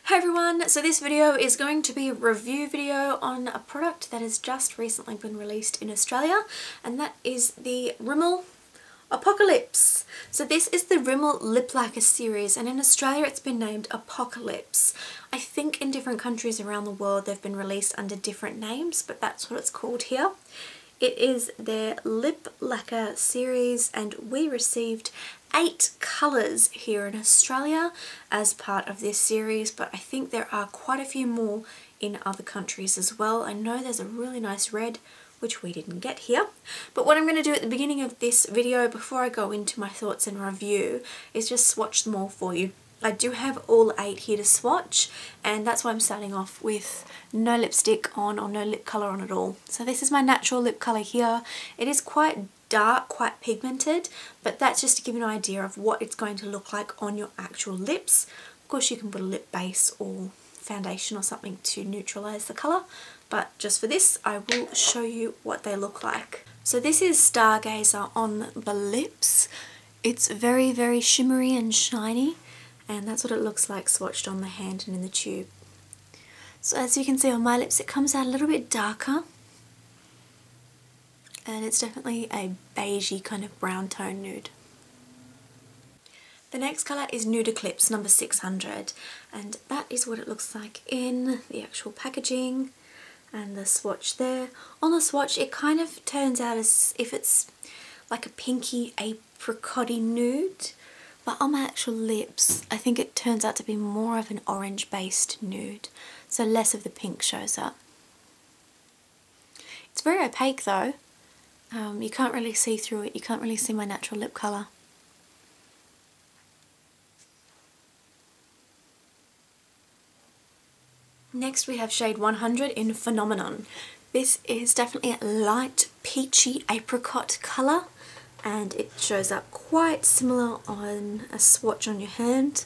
Hey everyone, so this video is going to be a review video on a product that has just recently been released in Australia, and that is the Rimmel Apocalips. So this is the Rimmel Lip Lacquer series, and in Australia it's been named Apocalypse. I think in different countries around the world they've been released under different names, but that's what it's called here. It is their lip lacquer series, and we received 8 colours here in Australia as part of this series, but I think there are quite a few more in other countries as well. I know there's a really nice red, which we didn't get here. But what I'm going to do at the beginning of this video, before I go into my thoughts and review, is just swatch them all for you. I do have all 8 here to swatch, and that's why I'm starting off with no lipstick on or no lip colour on at all. So this is my natural lip colour here. It is quite dark, quite pigmented, but that's just to give you an idea of what it's going to look like on your actual lips. Of course you can put a lip base or foundation or something to neutralise the colour, but just for this I will show you what they look like. So this is Stargazer on the lips. It's very, very shimmery and shiny, and that's what it looks like swatched on the hand and in the tube. So as you can see on my lips, it comes out a little bit darker, and it's definitely a beigey kind of brown tone nude. The next colour is Nude Eclipse number 600, and that is what it looks like in the actual packaging and the swatch there. On the swatch it kind of turns out as if it's like a pinky apricot-y nude, but on my actual lips I think it turns out to be more of an orange based nude, so less of the pink shows up. It's very opaque though. You can't really see through it, you can't really see my natural lip colour. Next we have shade 100 in Phenomenon. This is definitely a light peachy apricot colour, and it shows up quite similar on a swatch on your hand.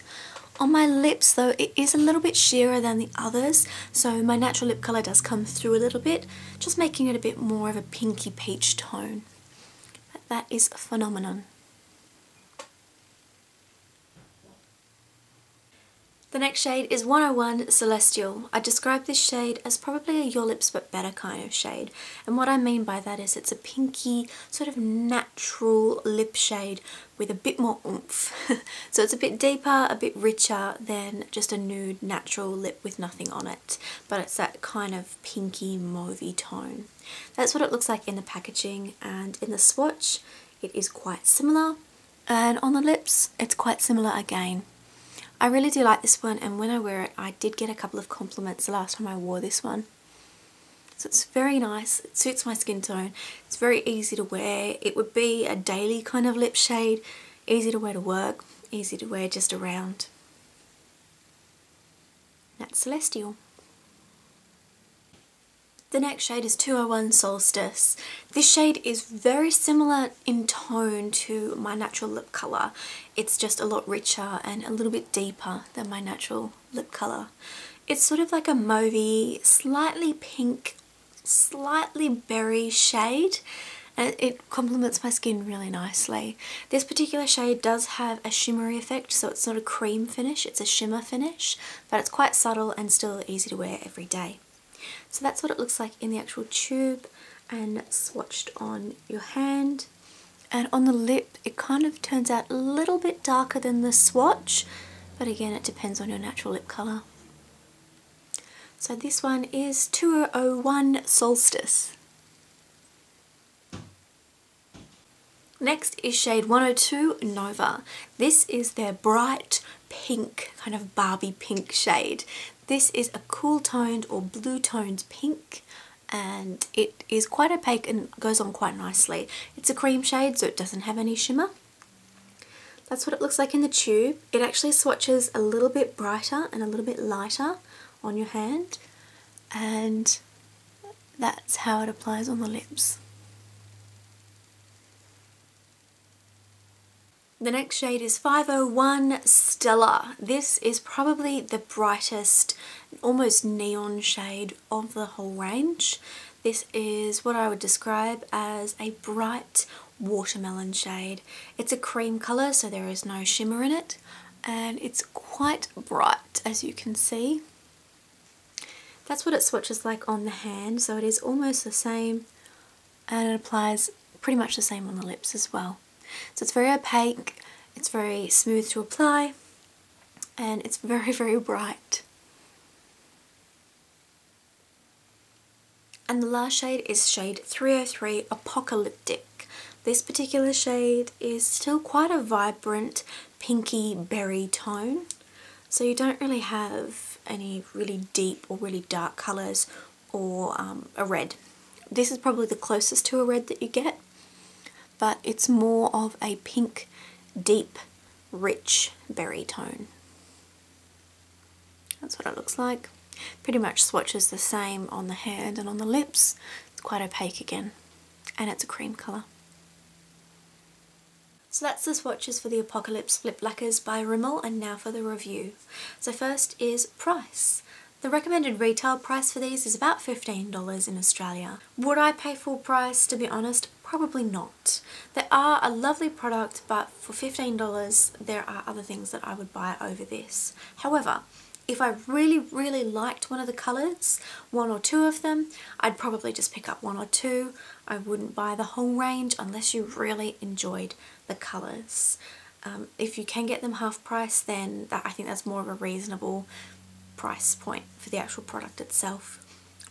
On my lips though, it is a little bit sheerer than the others, so my natural lip colour does come through a little bit, just making it a bit more of a pinky peach tone. But that is Phenomenon. The next shade is 101 Celestial. I describe this shade as probably a Your Lips But Better kind of shade, and what I mean by that is it's a pinky, sort of natural lip shade with a bit more oomph. So it's a bit deeper, a bit richer than just a nude natural lip with nothing on it, but it's that kind of pinky mauvey tone. That's what it looks like in the packaging, and in the swatch it is quite similar, and on the lips it's quite similar again. I really do like this one, and when I wear it I did get a couple of compliments the last time I wore this one. So it's very nice, it suits my skin tone, it's very easy to wear. It would be a daily kind of lip shade, easy to wear to work, easy to wear just around. That's Celestial. The next shade is 201 Solstice. This shade is very similar in tone to my natural lip colour. It's just a lot richer and a little bit deeper than my natural lip colour. It's sort of like a mauvey, slightly pink, slightly berry shade, and it complements my skin really nicely. This particular shade does have a shimmery effect, so it's not a cream finish, it's a shimmer finish, but it's quite subtle and still easy to wear every day. So that's what it looks like in the actual tube and swatched on your hand. And on the lip it kind of turns out a little bit darker than the swatch, but again it depends on your natural lip colour. So this one is 201 Solstice. Next is shade 102 Nova. This is their bright pink, kind of Barbie pink shade. This is a cool toned or blue toned pink, and it is quite opaque and goes on quite nicely. It's a cream shade, so it doesn't have any shimmer. That's what it looks like in the tube. It actually swatches a little bit brighter and a little bit lighter on your hand, and that's how it applies on the lips. The next shade is 501 Stella. This is probably the brightest, almost neon shade of the whole range. This is what I would describe as a bright watermelon shade. It's a cream colour, so there is no shimmer in it, and it's quite bright, as you can see. That's what it swatches like on the hand, so it is almost the same, and it applies pretty much the same on the lips as well. So it's very opaque, it's very smooth to apply, and it's very, very bright. And the last shade is shade 303 Apocalyptic. This particular shade is still quite a vibrant pinky berry tone, so you don't really have any really deep or really dark colours or a red. This is probably the closest to a red that you get, but it's more of a pink, deep, rich berry tone. That's what it looks like. Pretty much swatches the same on the hand and on the lips. It's quite opaque again, and it's a cream colour. So that's the swatches for the Apocalypse lip lacquers by Rimmel, and now for the review. So first is price. The recommended retail price for these is about $15 in Australia. Would I pay full price, to be honest? Probably not. They are a lovely product, but for $15 there are other things that I would buy over this. However, if I really, really liked one of the colours, one or two of them, I'd probably just pick up one or two. I wouldn't buy the whole range unless you really enjoyed the colours. If you can get them half price, then I think that's more of a reasonable price point for the actual product itself.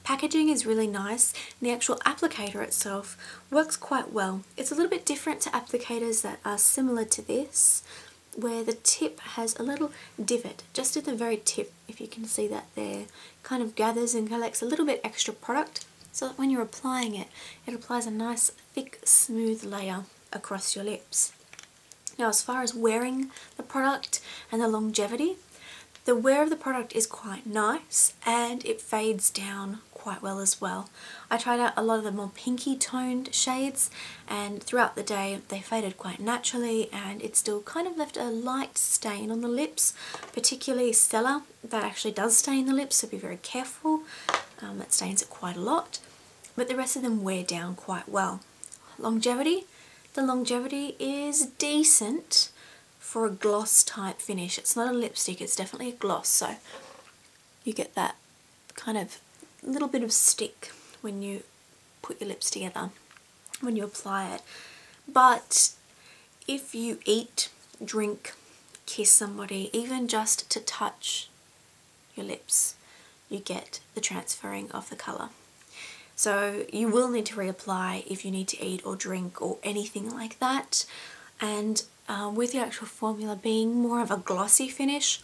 Packaging is really nice, and the actual applicator itself works quite well. It's a little bit different to applicators that are similar to this, where the tip has a little divot just at the very tip. If you can see that there, kind of gathers and collects a little bit extra product, so that when you're applying it, it applies a nice thick smooth layer across your lips. Now, as far as wearing the product and the longevity, the wear of the product is quite nice, and it fades down quite well as well. I tried out a lot of the more pinky toned shades, and throughout the day they faded quite naturally, and it still kind of left a light stain on the lips, particularly Stella. That actually does stain the lips, so be very careful. It stains it quite a lot, but the rest of them wear down quite well. Longevity. The longevity is decent for a gloss type finish. It's not a lipstick, it's definitely a gloss, so you get that kind of little bit of stick when you put your lips together, when you apply it. But if you eat, drink, kiss somebody, even just to touch your lips, you get the transferring of the colour. So you will need to reapply if you need to eat or drink or anything like that. And with the actual formula being more of a glossy finish,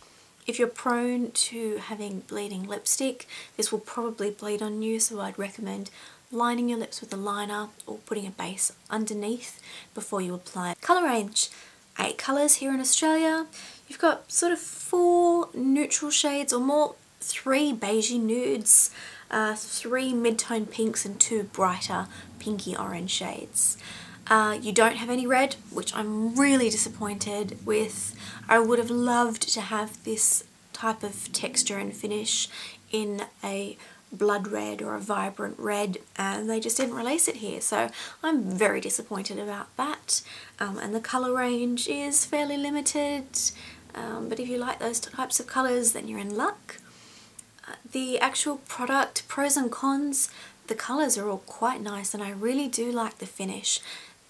if you're prone to having bleeding lipstick, this will probably bleed on you, so I'd recommend lining your lips with a liner or putting a base underneath before you apply it. Colour range, 8 colours here in Australia. You've got sort of 4 neutral shades or more, 3 beigey nudes, 3 mid-tone pinks and 2 brighter pinky orange shades. You don't have any red, which I'm really disappointed with. I would have loved to have this type of texture and finish in a blood red or a vibrant red, and they just didn't release it here, so I'm very disappointed about that. And the colour range is fairly limited, but if you like those types of colours, then you're in luck. The actual product, pros and cons, the colours are all quite nice, and I really do like the finish.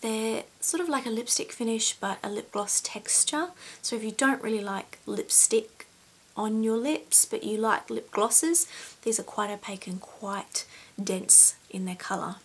They're sort of like a lipstick finish but a lip gloss texture, so if you don't really like lipstick on your lips but you like lip glosses, these are quite opaque and quite dense in their colour.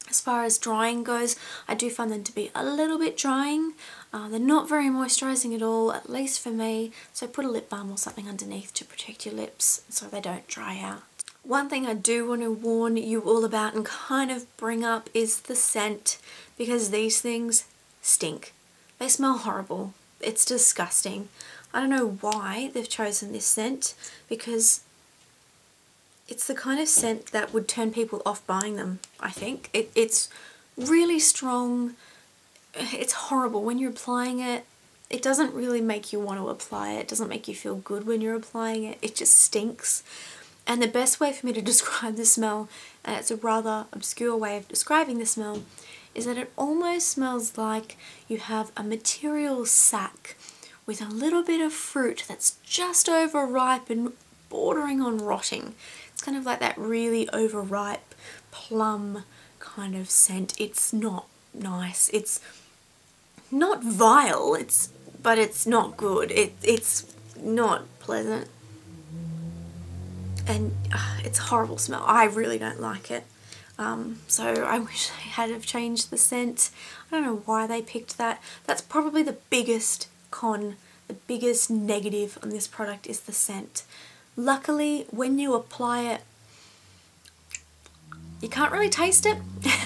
As far as drying goes, I do find them to be a little bit drying. They're not very moisturising at all, at least for me, so put a lip balm or something underneath to protect your lips so they don't dry out. One thing I do want to warn you all about and kind of bring up is the scent, because these things stink. They smell horrible. It's disgusting. I don't know why they've chosen this scent, because it's the kind of scent that would turn people off buying them, I think. It's really strong. It's horrible when you're applying it. It doesn't really make you want to apply it. It doesn't make you feel good when you're applying it. It just stinks. And the best way for me to describe the smell, and it's a rather obscure way of describing the smell, is that it almost smells like you have a material sack with a little bit of fruit that's just overripe and bordering on rotting. It's kind of like that really overripe plum kind of scent. It's not nice. It's not vile, but it's not good. It's not pleasant. And it's a horrible smell. I really don't like it. So I wish they had have changed the scent. I don't know why they picked that. That's probably the biggest con, the biggest negative on this product is the scent. Luckily, when you apply it, you can't really taste it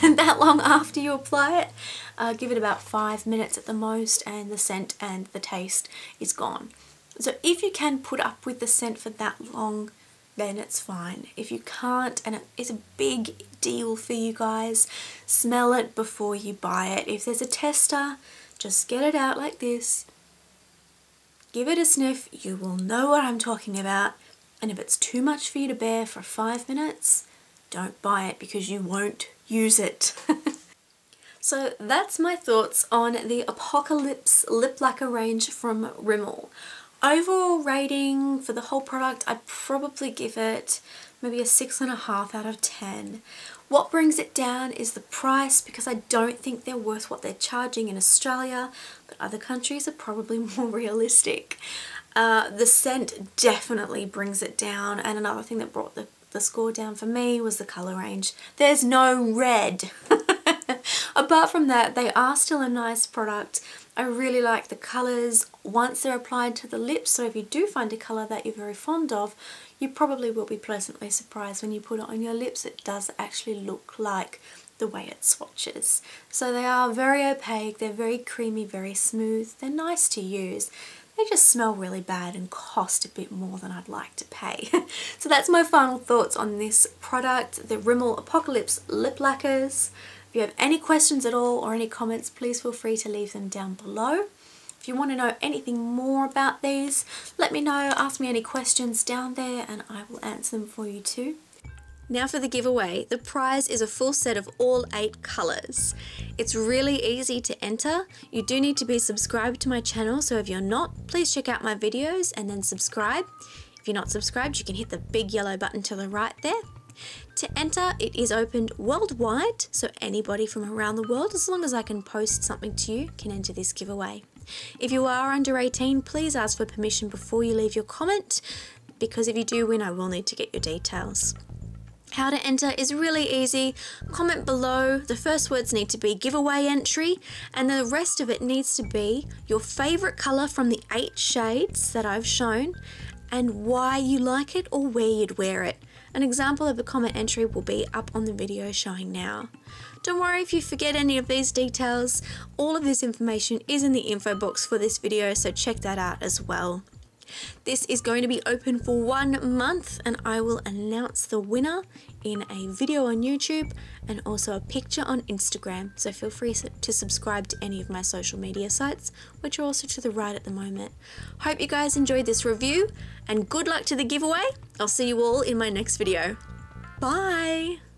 that long after you apply it. Give it about 5 minutes at the most and the scent and the taste is gone. So if you can put up with the scent for that long, then it's fine. If you can't, and it is a big deal for you guys, smell it before you buy it. If there's a tester, just get it out like this, give it a sniff, you will know what I'm talking about. And if it's too much for you to bear for 5 minutes, don't buy it because you won't use it. So that's my thoughts on the Apocalypse lip lacquer range from Rimmel. Overall rating for the whole product, I'd probably give it maybe a 6.5 out of 10. What brings it down is the price, because I don't think they're worth what they're charging in Australia, but other countries are probably more realistic. The scent definitely brings it down, and another thing that brought the score down for me was the colour range. There's no red. Apart from that, they are still a nice product. I really like the colours once they're applied to the lips, so if you do find a colour that you're very fond of, you probably will be pleasantly surprised when you put it on your lips. It does actually look like the way it swatches. So they are very opaque, they're very creamy, very smooth, they're nice to use. They just smell really bad and cost a bit more than I'd like to pay. So that's my final thoughts on this product, the Rimmel Apocalips lip lacquers. If you have any questions at all or any comments, please feel free to leave them down below. If you want to know anything more about these, let me know, ask me any questions down there and I will answer them for you too. Now for the giveaway. The prize is a full set of all 8 colours. It's really easy to enter. You do need to be subscribed to my channel, so if you're not, please check out my videos and then subscribe. If you're not subscribed, you can hit the big yellow button to the right there. To enter, it is opened worldwide, so anybody from around the world, as long as I can post something to you, can enter this giveaway. If you are under 18, please ask for permission before you leave your comment, because if you do win, I will need to get your details. How to enter is really easy. Comment below. The first words need to be giveaway entry, and the rest of it needs to be your favourite colour from the 8 shades that I've shown and why you like it or where you'd wear it. An example of a comment entry will be up on the video showing now. Don't worry if you forget any of these details. All of this information is in the info box for this video, so check that out as well. This is going to be open for 1 month and I will announce the winner in a video on YouTube and also a picture on Instagram, so feel free to subscribe to any of my social media sites, which are also to the right at the moment. Hope you guys enjoyed this review and good luck to the giveaway. I'll see you all in my next video. Bye!